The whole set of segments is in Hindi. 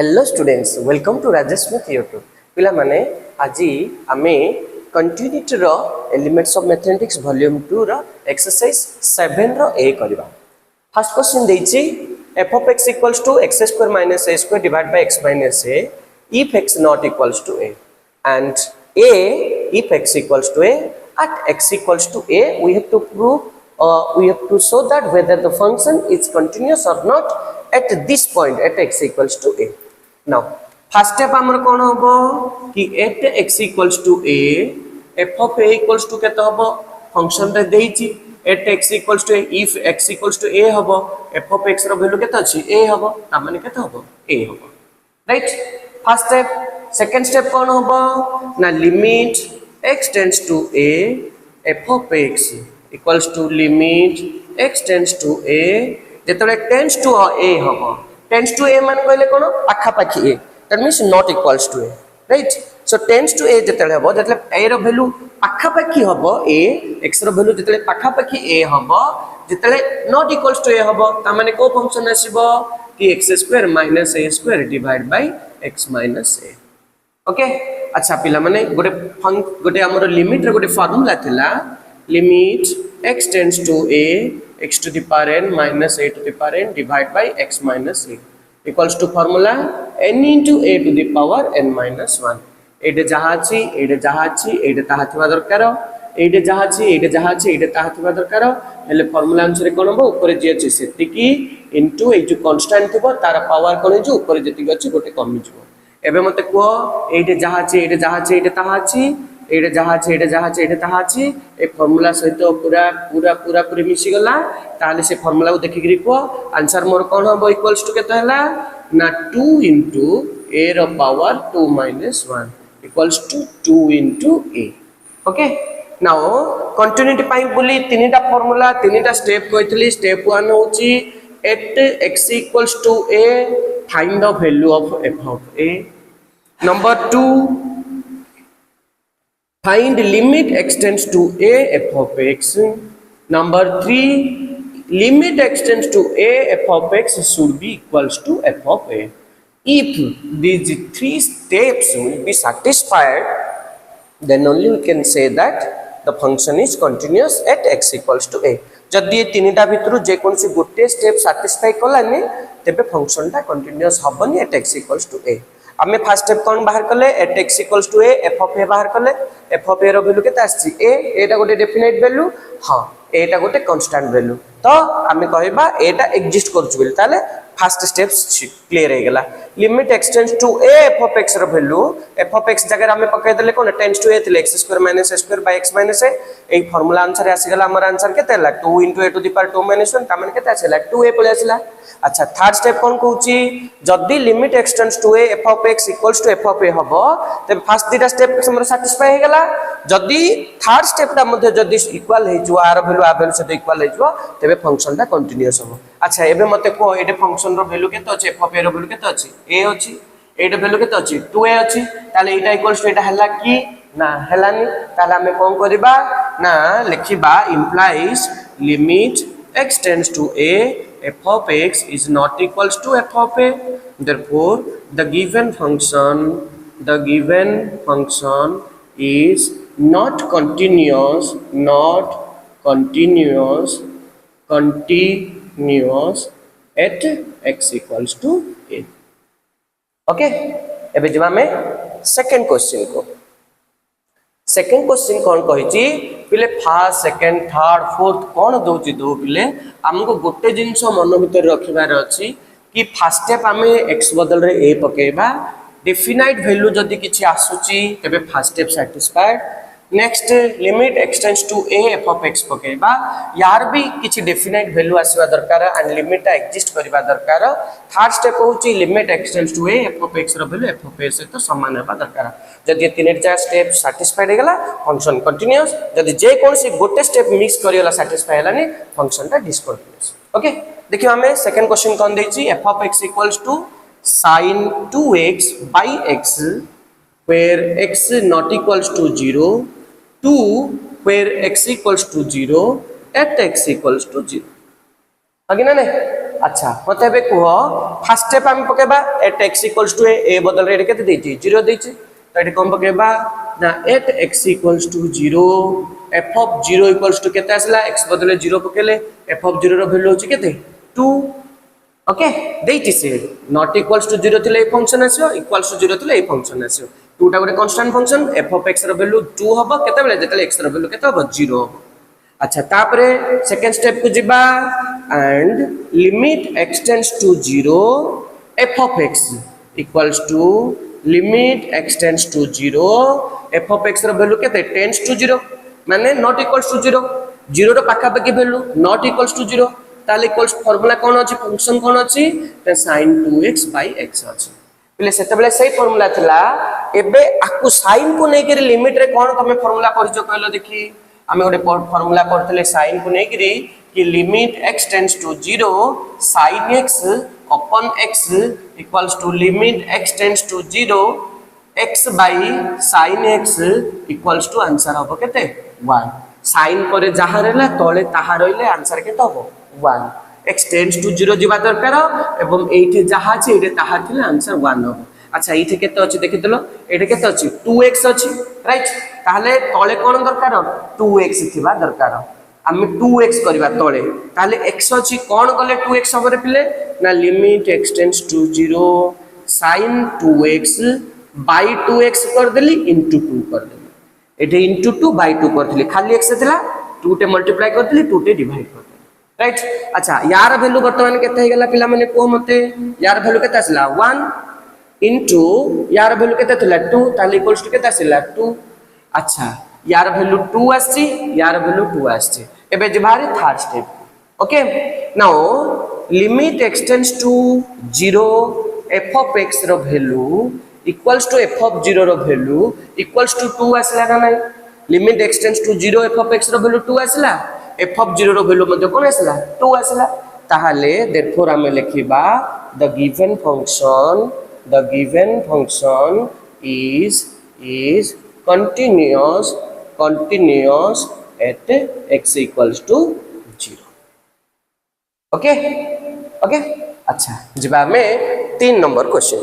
Hello students welcome to Rajesh Smith YouTube पिला माने आज आमे कंटिन्यूटी रो एलिमेंट्स ऑफ मैथमेटिक्स वॉल्यूम 2 रो एक्सरसाइज 7 रो ए करबा। फर्स्ट क्वेश्चन देछि f of x equals to x square minus a square divided by x minus a if x not equals to a and a if x equals to a at x equals to a we have to show that whether the function is continuous or not at this point at x equals to a. Now first step हमर कोन होबो कि at x equals to a f of a equals to केते होबो फंक्शन रे देइछि at x equals to a if x equals to a होबो f of x रो वैल्यू केते अछि a होबो त माने केते होबो a होबो right. First step second step कोन होबो ना limit x tends to a f of x equals to limit x tends to a जेतले tends to a होबो tends to a मान कहले कोन पाखा पाखी a that means not equals to a right so tends to a जेतले होबो जेतले a रो वैल्यू पाखा पाखी होबो a x रो वैल्यू जेतले पाखा पाखी a होबो जेतले not equals to a होबो त माने को फंक्शन आसीबो कि x square minus a square divided by x minus a okay. अच्छा पिला माने गोटे हमर लिमिट रे गोटे फार्मूला थिला limit x tends to a x to the power n minus a to the power n divided by x minus a equals to formula n into a to the power n minus 1 एडे जहाची एडे जहाची एडे ताहा थिबा दरकार एडे जहाची एडे जहाची एडे ताहा थिबा दरकार हेले फार्मूला अनुसार कोन हो ऊपर जे अछि सेतिकी इनटू ए जो कांस्टेंट थिबो तार पावर कोन जो ऊपर जेतिक अछि गोटे कमी जिवो एबे मते को एडे जहाची एडे जहाची एडे ताहाची एडे जहाची एडे जहाची एडे ताहाची ए फार्मूला सहित पूरा पूरा पूरा पूरी मिसी गला ताले से फार्मूला को देखि को आंसर मोर कोन हो इक्वल्स टू केते हला ना 2 into a रो power 2 minus 1 equals to 2 into a okay. Now continuity पाई बोली तीनटा फार्मूला तीनटा स्टेप कहतली स्टेप 1 होची at x equals to a find the value of f of a number 2 find limit x tends to a f of x number 3 limit x tends to a f of x should be equals to f of a if these three steps will be satisfied then only we can say that the function is continuous at x equals to a जदि तीनटा भितरु जे कोनसी गोटे स्टेप सैटिस्फाई कलानी तेबे फंक्शन ता कंटीन्यूअस हबनी at x equals to a आमे फर्स्ट स्टेप कोन बाहर कले at x equals to a f of a बाहर कले f of a रो वैल्यू केता आछि a एटा गोटे डेफिनेट वैल्यू हां एटा गोटे कांस्टेंट वैल्यू तो आमे कहबा एटा एग्जिस्ट करछु बिल ताले फर्स्ट स्टेप्स क्लियर हे गेला limit x tends to a f of x रो वैल्यू f of x जगह आमे पकाय देले कोन टेंड्स टू a थिले x square minus a square by x minus a ए फार्मूला आंसर आसी गेला हमर आंसर केते ला 2 into a to the power 2 minus 1 तामन केते आसीला 2a पळे आसीला। अच्छा थर्ड स्टेप कोन कहूची जदी limit x tends to a f of x equals to f of a हबो त फर्स्ट दिटा स्टेप हमर सैटिस्फाई हे गेला जदी थर्ड स्टेप ता मध्ये जदी इक्वल हे जो आर वैल्यू आ वैल्यू से इक्वल हे जो तबे फंक्शन ता कंटीन्यूअस हबो। अच्छा एबे मते को एडे फंक्शन रो वैल्यू केते अछि f of a रो वैल्यू केते अछि a अछि एडे वैल्यू केते अछि 2a अछि ताले एटा इक्वल्स टू एटा हला की ना हलानी ताले हमें कोन करबा ना लिखिबा implies limit x tends to a f of x is not equals to f of a therefore the given function is not continuous at x equals to a okay. एबे जब हमें सेकंड क्वेश्चन को सेकंड क्वेश्चन कोन कहिची पिले फर्स्ट सेकंड थर्ड फोर्थ कोन दोची दो पिले हमको गोटे जिंस मन भीतर रखिबार अछि कि फर्स्ट स्टेप हमें x बदल रे a पकेबा डेफिनाइट वैल्यू जदी किछि आसुची तबे first step satisfied next limit x tends to a f of x पकेबा यार भी किछि डेफिनाइट वैल्यू आसीबा दरकार एंड लिमिट ता एग्जिस्ट करबा दरकार थर्ड स्टेप होची limit x tends to a f of x रो वैल्यू f of a से तो समान हेबा दरकार जदी तीनटा स्टेप सैटिस्फाइड हेगला फंक्शन कंटीन्यूअस जदी जे कोनसी गोटे स्टेप मिक्स करियला सैटिस्फाई हलानी फंक्शन ता डिसकंटीन्यूअस ओके। देखियो हमें सेकंड क्वेश्चन कोन देछि f of x equals to sin 2x by x where x not equals to 0 2 where x equals to 0 at x equals to 0 आगे ना नहीं अच्छा मत ए कह फास्ट स्टेप आम पकेबा एट एक्स इक्वल्स टू ए बदल रे केते देछि 0 देछि तो एटे कोन पकेबा ना at x equals to 0 f of 0 equals to केते आसला एक्स बदले 0 पकेले एफ ऑफ 0 रो वैल्यू होछि केते 2 ओके देछि से नॉट इक्वल्स टू 0 थिले ए फंक्शन आसियो इक्वल्स टू 0 थिले ए फंक्शन आसियो 2 टा गोटे constant function f of x रो वैल्यू 2 हबो केते बेले जेतले x रो वैल्यू केते हबो 0 हबो अच्छा तापरे सेकंड स्टेप को जिबा and limit x tends to 0 f of x equals to limit x tends to 0 f of x रो वैल्यू केते टेंड्स टू 0 माने नॉट इक्वल्स टू 0 0 रो पाखा पाखी वैल्यू नॉट इक्वल्स टू 0 ताले इक्वल्स फार्मूला कोन अछि फंक्शन कोन अछि त sin 2x x अछि पले सेते बेले सही फार्मूला थिला एबे आकु sin को नै के लिमिट रे कोन तमे फार्मूला परिचय कहलो देखि आमे गोटे फार्मूला करथले sin को नै कि limit x tends to 0 sin x upon x equals to limit x tends to 0 x by sin x equals to answer हबो केते 1 sin करे जहा रहला तळे ताहा रहिले आंसर केते हबो 1 x tends to 0 जिबा दरकार एवं एठी जहा छै एठी ताहा थिले आंसर 1 हबो अच्छा एठी केते अछि देखितलो एठी केते अछि 2x अछि राइट ताले तळे कोन दरकार 2x थिबा दरकार आमे 2x करबा तळे ताले x अछि कोन गले 2x हबरे पिले ना limit x tends to 0 sin 2x by 2x कर देली into 2 कर देली एठे into 2 by 2 करथली खाली x थिला 2 टे मल्टीप्लाई कर देली 2 टे डिवाइड कर देली राइट अच्छा यार वैल्यू वर्तमान केते हे गेला पिला माने को मते यार वैल्यू केते आसला 1 into यार वैल्यू केते थिला 2 ताले इक्वल्स टू केते आसला 2 अच्छा यार वैल्यू 2 आछि यार वैल्यू 2 आछि एबे जिबारे third step okay now limit x tends to 0 f of x रो value equals to f of 0 रो वैल्यू इक्वल्स टू 2 आसला ना नाही limit x tends to 0 f of x रो वैल्यू 2 आसला f of 0 रो वैल्यू मध्ये कोन आसला 2 आसला ताहाले देयरफॉर हमें लिखिबा the given function is continuous at x equals to 0 okay okay अच्छा जिबा में 3 नंबर क्वेश्चन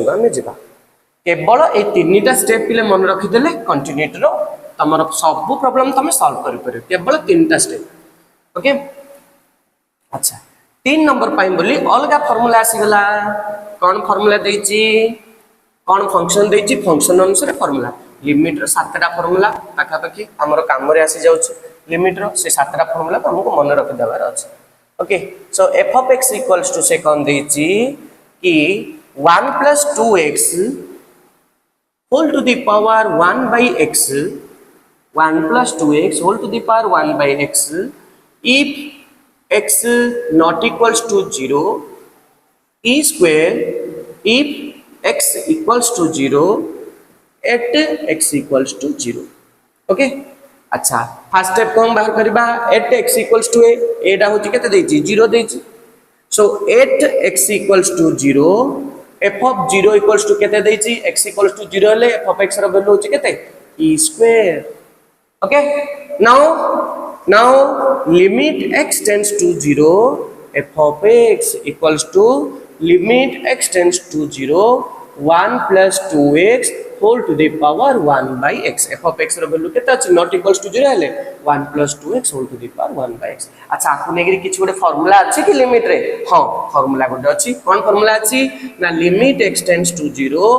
को हमें जिबा केवल ए तीनटा स्टेप पिले मन रखि देले कंटिन्यूटी रो तमर सब प्रॉब्लम तमे सॉल्व करि परियो केवल तीनटा स्टेप ओके अच्छा 3 नंबर पाई बोली अलगा फार्मूला आसी गला कोन फार्मूला देछि कोन फंक्शन देछि फंक्शन अनुसार फार्मूला लिमिट रो सातटा फार्मूला पाखा पाखी हमरो काम रे आसी जाउछ लिमिट रो से सातटा फार्मूला हमको मन रख देबार अछि okay so f of x equals to से कोन देछि कि 1 plus 2x whole to the power 1 by x 1 plus 2x whole to the power 1 by x if x not equals to 0 e square if x equals to 0 at x equals to 0 okay अच्छा फर्स्ट स्टेप को हम बाहर करबा at x equals to a एटा होची केते देछि 0 देछि सो at x equals to 0 f of 0 equals to केते देछि x equals to 0 ले f of x रो वैल्यू होची केते e square okay now limit x tends to 0 f of x equals to limit x tends to 0 1 plus 2x whole to the power 1 by x f of x रो वैल्यू केते अछि नॉट इक्वल्स टू 0 हेले 1 plus 2x whole to the power 1 by x अच्छा आपको नेगरी किछ गोटे फार्मूला अछि कि लिमिट रे हां फार्मूला गोटे अछि कोन फार्मूला अछि ना limit x tends to 0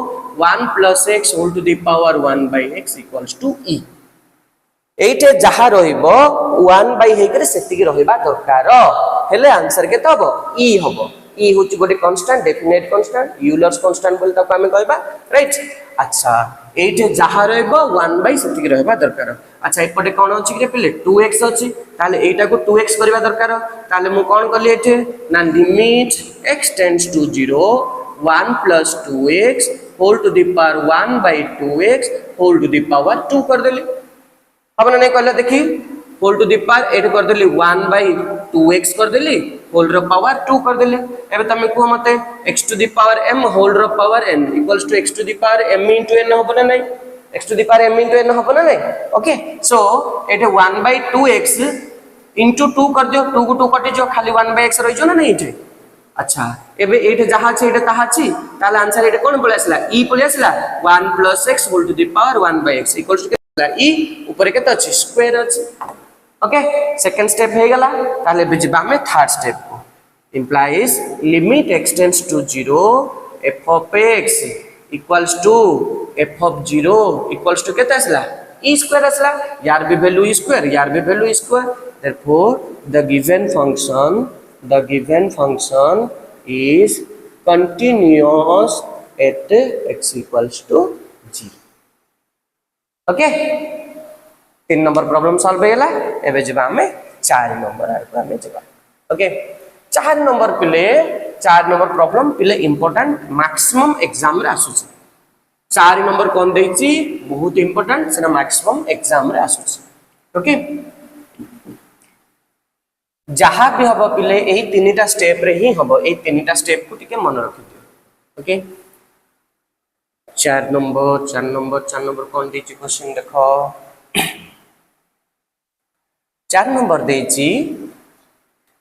1 plus x whole to the power 1 by x equals to e एइटे जहा रहिबो 1 by हेकरे सेति के रहिबा दरकार हेले आंसर केते हबो e हबो e होची गोटे constant definite constant Euler's constant बोल ताको हमें कहबा राइट अच्छा एइटे जहा रहबो 1 बाय सेति के रहबा दरकार अच्छा एपटे कोन अछि कि पिले 2x अछि ताले एटा को 2x करबा दरकार ताले मु कोन करली एठे ना limit x tends to 0 1 plus 2x whole to the power 1 by 2x whole to the power 2 कर देली अब नहीं कहला देखी होल टू द पावर 8 कर देली 1 by 2x कर देली होल रो पावर 2 कर देली एबे तमे को मते x to the power m whole रो power n equals to x to the power m into n होबो ना नहीं x to the power m into n होबो ना नहीं okay so Ete 1 by 2x into 2 कर दियो 2 को 2 कटि जो खाली 1/x रहि जो ना नहीं इठे अच्छा एबे एठे जहा छै एठे ताहा छी ताले आंसर एठे कोन पळे आसला e पळे आसला 1 + x whole to the power 1/x equals to केला e ऊपर केते अछि स्क्वायर अछि ओके सेकंड स्टेप हे गला ताले बिजबा में थर्ड स्टेप को implies limit extends to 0 f of x equals to f of 0 equals to केते आसला e स्क्वायर आसला यार भी वैल्यू e स्क्वायर यार भी value e square therefore the given function is continuous at x equals to 0 okay 3 number problem solve हेला एबे जबा हमें 4 नंबर आइबा हमें जबा ओके 4 नंबर पिले 4 नंबर प्रॉब्लम पिले इंपोर्टेंट मैक्सिमम एग्जाम रे आसु 4 नंबर कोन देछि बहुत इंपोर्टेंट सेना मैक्सिमम एग्जाम रे आसु ओके जहाँ भी हम पिले यही तीनटा स्टेप रे ही हम यही तीनटा स्टेप को टिके मन रखि दियो ओके 4 नंबर कोन देछि क्वेश्चन देखो 4 नंबर देछि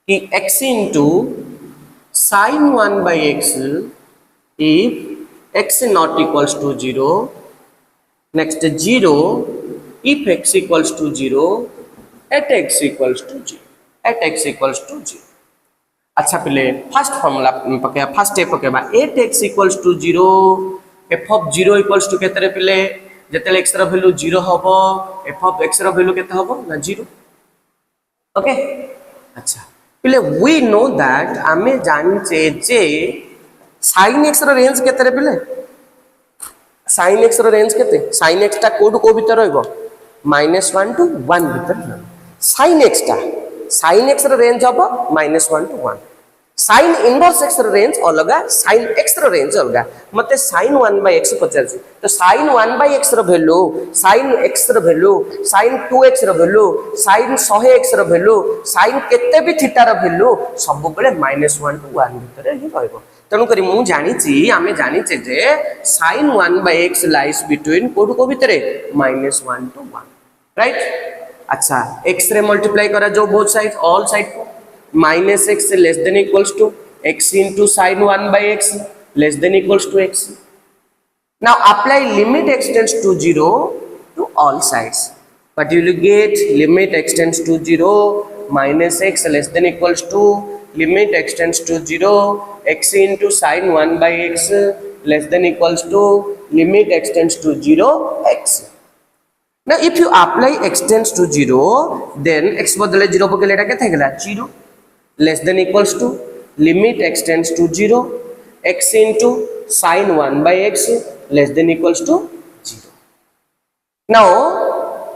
कि x into sin 1/x if x not equals to 0 next 0 if x equals to 0 at x equals to 0 at x equals to 0 अच्छा पिले फर्स्ट फार्मूला पके फर्स्ट स्टेप पके बा at x equals to 0 f of 0 equals to केतरे पिले जेतेले x रो वैल्यू 0 हबो f of x रो वैल्यू केते हबो ना 0 ओके अच्छा पिले वी नो दैट आमे जानचे जे sin x रो रेंज केतरे पिले sin x रो रेंज केते sin x ता कोड को भीतर रहइबो -1 to 1 भीतर sin x रो रेंज हबो -1 to 1 sin इनवर्स x रो रेंज अलगा sin x रो रेंज अलगा मते sin 1/x पचार तो sin 1/x रो वैल्यू sin x रो वैल्यू sin 2x रो वैल्यू sin 100x रो वैल्यू sin केते भी थीटा रो वैल्यू सब बेले -1 to 1 भीतर ही रहइबो तनु करी मु जानि छी आमे जानि छे जे sin 1/x लाइज बिटवीन कोड को भीतर -1 to 1 राइट अच्छा x रे मल्टीप्लाई करा जो बोथ साइड ऑल साइड को -x less than equals to x into sin 1/x less than equals to x now apply limit x tends to 0 to all sides but you will get limit x tends to 0 -x less than equals to limit x tends to 0 x into sin 1/x less than equals to limit x tends to 0 x now if you apply x tends to 0 then x बदले 0 पके लेटा केते गेला 0 less than equals to limit x tends to 0 x into sin 1/x less than equals to 0 now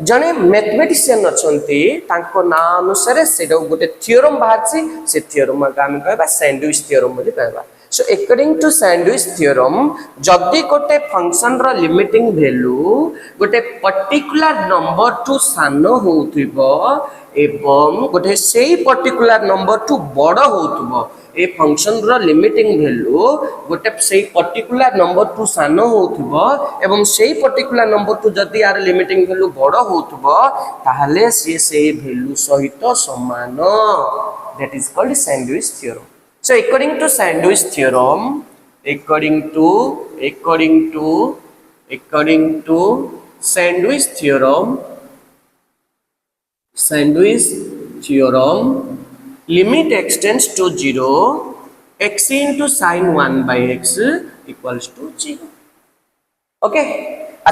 जने मैथमेटिशियन अछंती तांको ना अनुसार सेडो गोटे थ्योरम बाहरछि से थ्योरम का हम कहबा सैंडविच थ्योरम बोली कहबा so according to sandwich theorem जदी गोटे फंक्शन रो लिमिटिंग वैल्यू गोटे पर्टिकुलर नंबर टू सानो होउथिबो एवं गोटे सेही पर्टिकुलर नंबर टू बड़ होउथिबो ए फंक्शन रो लिमिटिंग वैल्यू गोटे सेही पर्टिकुलर नंबर टू सानो होउथिबो एवं सेही पर्टिकुलर नंबर टू जदी यार लिमिटिंग वैल्यू बड़ होउथिबो ताहले सेही वैल्यू सहित समान that is called sandwich theorem so according to sandwich theorem according to sandwich theorem limit x tends to 0 x into sin 1/x equals to 0 okay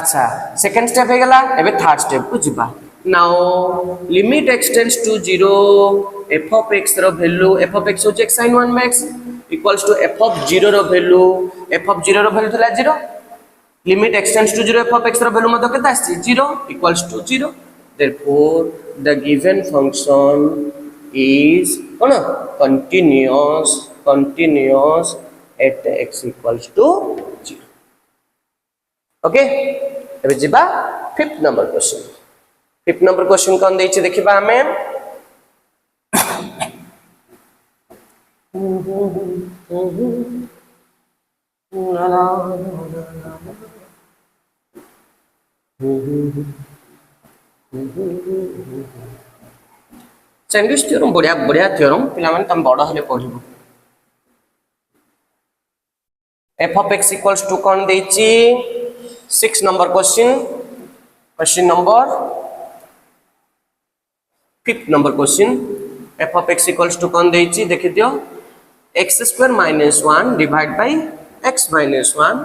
अच्छा सेकंड स्टेप हे गला एबे थर्ड स्टेप को जिबा now limit x tends to 0 f of x रो वैल्यू f of x हो x sin 1/x equals to f of 0 रो वैल्यू थला 0 limit x tends to 0 f of x रो वैल्यू मत केता आछि 0 equals to 0 therefore the given function is continuous at x equals to 0 okay एबे जिबा फिफ्थ नंबर क्वेश्चन कौन देछि देखिबा हमें सैंडविच थ्योरम बढ़िया बढ़िया थ्योरम पिला माने तम बड़ हले पढिबो f of x equals to कौन देची 6 number question number 5th number question f of x equals to कौन देची देखि दियो x square minus 1 divide by x minus 1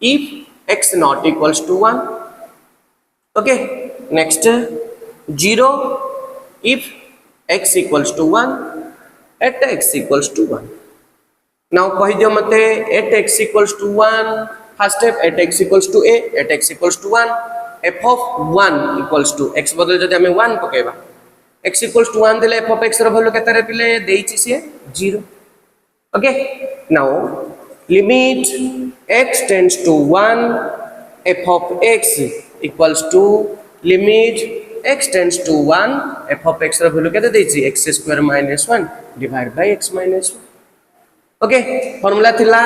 if x not equals to 1 okay next 0 if x equals to 1 at x equals to 1 now कहि दियो मते at x equals to 1 first step at x equals to a at x equals to 1 f of 1 equals to x बदल जदि हमें 1 पकेबा x equals to 1 देले f of x रो वैल्यू केते रे पिले देइछि से 0 okay now limit x tends to 1 f of x equals to limit x tends to 1 f of x रो वैल्यू केते देइछि x square minus 1 divided by x minus 1 okay formula थिला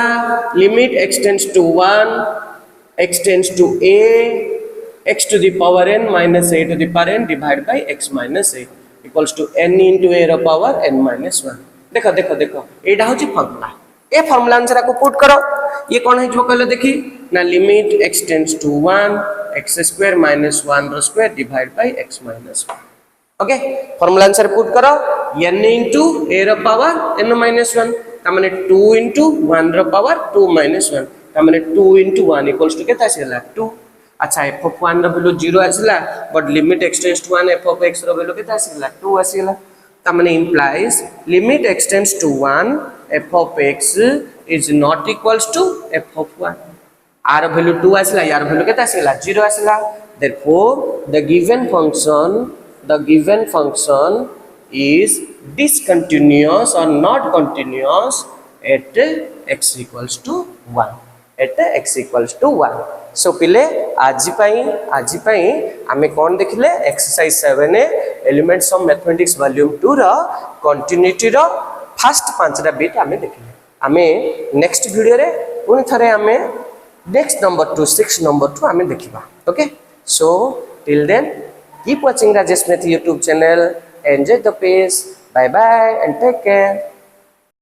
limit x tends to 1 x tends to a x to the power n minus a to the power n divided by x minus a equals to n into a row power n minus 1 देखो देखो देखो एटा होची फार्मूला ए फार्मूला आंसर को पुट करो ये कोन है जो कहले देखी ना limit x tends to 1 x square minus 1 रो square divide by x minus 1 okay formula answer put करो n into a रो पावर n minus 1 ता माने 2 into 1 रो पावर 2 minus 1 ता माने 2 into 1 equals to केता आसीला 2 अच्छा f of 1 रो वैल्यू 0 आसीला but limit x tends to 1 f of x रो वैल्यू केता आसीला 2 आसीला ता माने implies limit x tends to 1 f of x is not equals to f of 1 r value 2 आसला यार value केता आसला 0 आसला therefore the given function is discontinuous or not continuous at x equals to 1 at x equals to 1 so पिले आज पाई आमे कौन देखिले exercise 7 elements of mathematics volume 2 रो कंटिन्यूटी रो फर्स्ट 5टा बिट आमे देखिले आमे नेक्स्ट वीडियो रे पुनी थरे आमे नेक्स्ट नंबर 2 6 नंबर 2 आमे देखिबा okay so till then keep watching Rajesh math YouTube channel enjoy the pace bye bye and take care